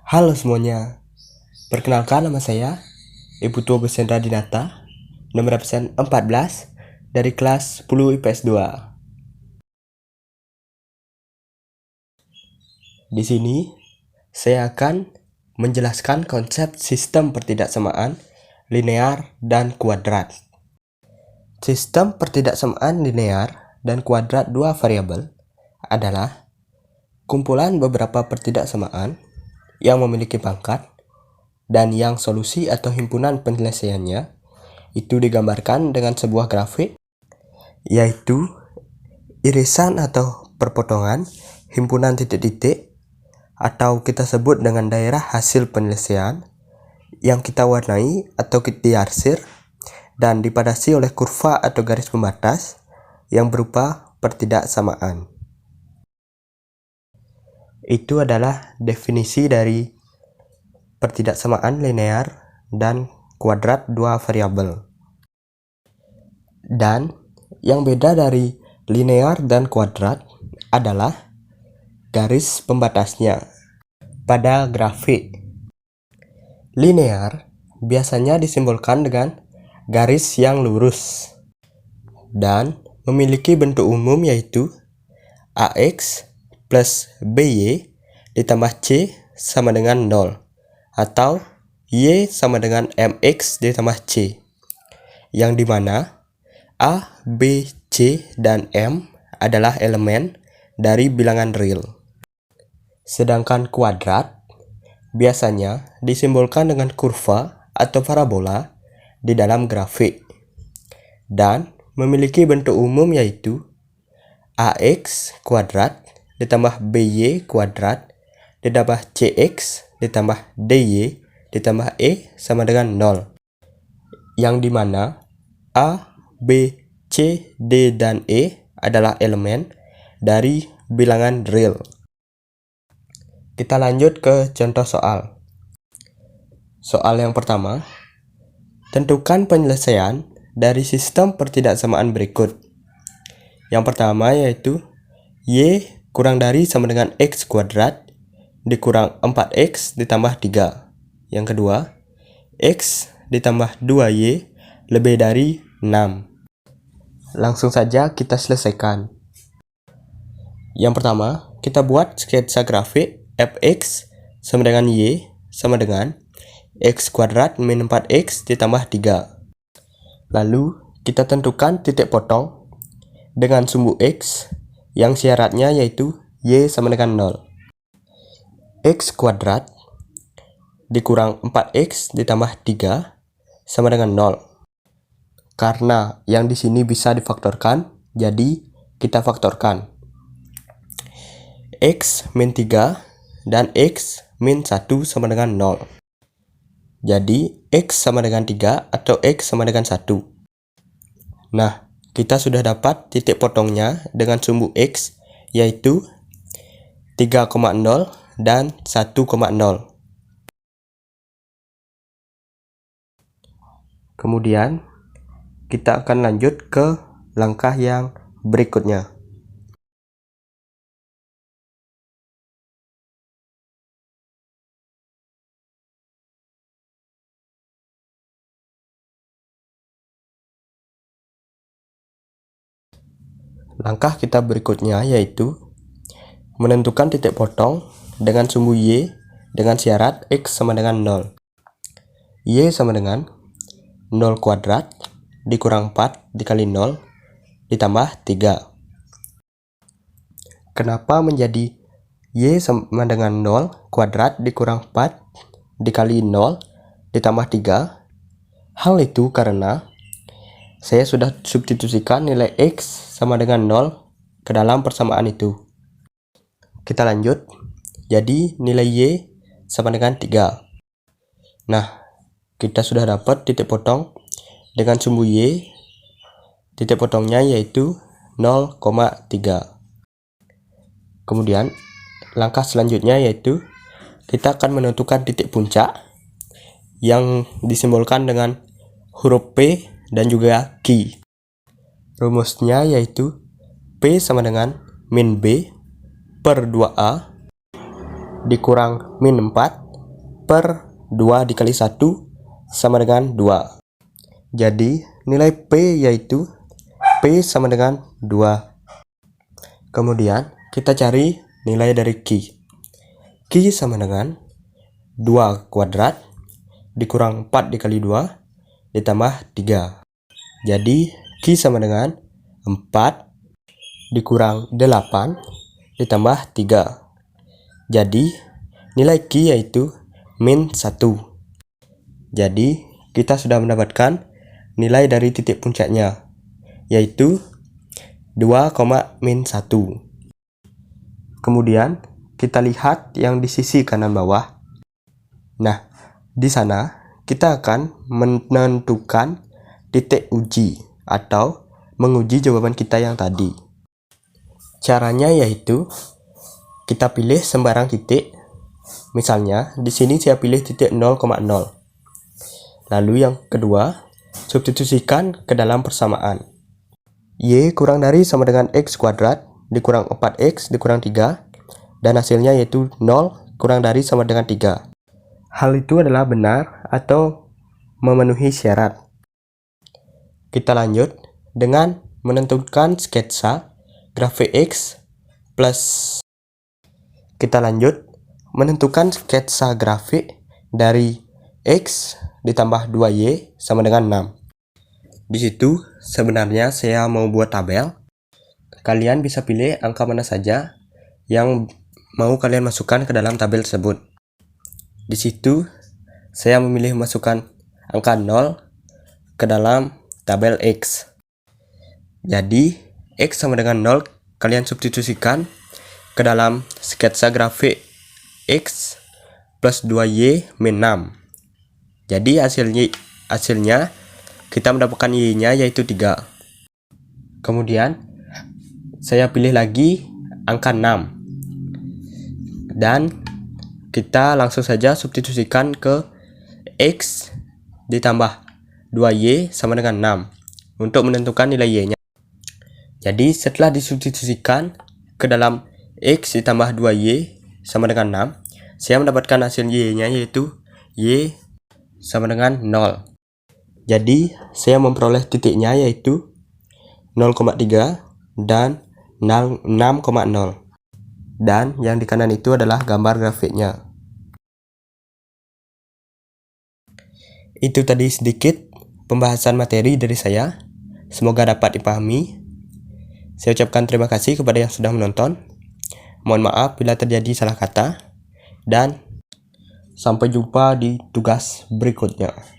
Halo semuanya, perkenalkan nama saya Ibu Tua Besendra Dinata, nomor absen 14 dari kelas 10 IPS 2. Di sini saya akan menjelaskan konsep sistem pertidaksamaan linear dan kuadrat. Sistem pertidaksamaan linear dan kuadrat dua variabel adalah kumpulan beberapa pertidaksamaan yang memiliki pangkat dan yang solusi atau himpunan penyelesaiannya itu digambarkan dengan sebuah grafik, yaitu irisan atau perpotongan himpunan titik-titik atau kita sebut dengan daerah hasil penyelesaian yang kita warnai atau diarsir dan dipadasi oleh kurva atau garis pembatas yang berupa pertidaksamaan. Itu adalah definisi dari pertidaksamaan linear dan kuadrat dua variabel. Dan yang beda dari linear dan kuadrat adalah garis pembatasnya. Pada grafik linear biasanya disimbolkan dengan garis yang lurus dan memiliki bentuk umum yaitu AX plus BY ditambah C sama dengan 0 atau Y sama dengan MX ditambah C, yang dimana A, B, C, dan M adalah elemen dari bilangan real. Sedangkan kuadrat biasanya disimbolkan dengan kurva atau parabola di dalam grafik dan memiliki bentuk umum yaitu AX kuadrat ditambah BY kuadrat ditambah CX ditambah DY ditambah E sama dengan 0, yang dimana A, B, C, D, dan E adalah elemen dari bilangan real. Kita lanjut ke contoh soal. Soal yang pertama, tentukan penyelesaian dari sistem pertidaksamaan berikut. Yang pertama yaitu Y kurang dari sama dengan X kuadrat dikurang 4X ditambah 3. Yang kedua, X ditambah 2Y lebih dari 6. Langsung saja kita selesaikan. Yang pertama, kita buat sketsa grafik Fx sama dengan Y sama dengan X kuadrat min 4X ditambah 3. Lalu, kita tentukan titik potong dengan sumbu X yang syaratnya yaitu Y sama dengan 0. X kuadrat dikurang 4X ditambah 3 sama dengan 0. Karena yang di sini bisa difaktorkan, jadi kita faktorkan. X min 3 dan X min 1 sama dengan 0. Jadi X sama dengan 3 atau X sama dengan 1. Nah, kita sudah dapat titik potongnya dengan sumbu X yaitu 3,0 dan 1,0. Kemudian kita akan lanjut ke langkah yang berikutnya. Langkah kita berikutnya yaitu menentukan titik potong dengan sumbu Y dengan syarat X sama dengan 0. Y sama dengan 0 kuadrat dikurang 4 dikali 0 ditambah 3. Kenapa menjadi Y sama dengan 0 kuadrat dikurang 4 dikali 0 ditambah 3? Hal itu karena saya sudah substitusikan nilai X sama dengan 0 ke dalam persamaan itu. Kita lanjut. Jadi nilai Y sama dengan 3. Nah, kita sudah dapat titik potong dengan sumbu Y. Titik potongnya yaitu 0,3. Kemudian langkah selanjutnya yaitu kita akan menentukan titik puncak yang disimbolkan dengan huruf P dan juga Q. Rumusnya yaitu P sama dengan min B per 2A dikurang min 4 per 2 dikali 1 sama dengan 2. Jadi nilai P yaitu P sama dengan 2. Kemudian kita cari nilai dari Q. Q sama dengan 2 kuadrat dikurang 4 dikali 2 ditambah 3. Jadi Q sama dengan 4 dikurang 8 ditambah 3. Jadi nilai Q yaitu min 1. Jadi kita sudah mendapatkan nilai dari titik puncaknya, yaitu 2,-1. Kemudian kita lihat yang di sisi kanan bawah. Nah, di sana kita akan menentukan titik uji atau menguji jawaban kita yang tadi. Caranya yaitu kita pilih sembarang titik. Misalnya di sini saya pilih titik 0,0. Lalu yang kedua, substitusikan ke dalam persamaan. Y kurang dari sama dengan X kuadrat dikurang 4X dikurang 3, dan hasilnya yaitu 0 kurang dari sama dengan 3. Hal itu adalah benar atau memenuhi syarat. Kita lanjut dengan menentukan sketsa grafik X plus. Kita lanjut menentukan sketsa grafik dari X ditambah 2Y sama dengan 6. Di situ sebenarnya saya mau buat tabel. Kalian bisa pilih angka mana saja yang mau kalian masukkan ke dalam tabel tersebut. Di situ saya memilih masukkan angka 0 ke dalam tabel X. Jadi X sama dengan 0 kalian substitusikan ke dalam sketsa grafik X plus 2Y min 6. Jadi hasilnya kita mendapatkan Y-nya yaitu 3. Kemudian saya pilih lagi angka 6. Dan kita langsung saja substitusikan ke X ditambah 2Y sama dengan 6 untuk menentukan nilai Y-nya. Jadi setelah disubstitusikan ke dalam X ditambah 2Y sama dengan 6, saya mendapatkan hasil Y-nya yaitu Y sama dengan 0. Jadi saya memperoleh titiknya yaitu 0,3 dan 6,0. Dan yang di kanan itu adalah gambar grafiknya. Itu tadi sedikit pembahasan materi dari saya. Semoga dapat dipahami. Saya ucapkan terima kasih kepada yang sudah menonton. Mohon maaf bila terjadi salah kata. Dan sampai jumpa di tugas berikutnya.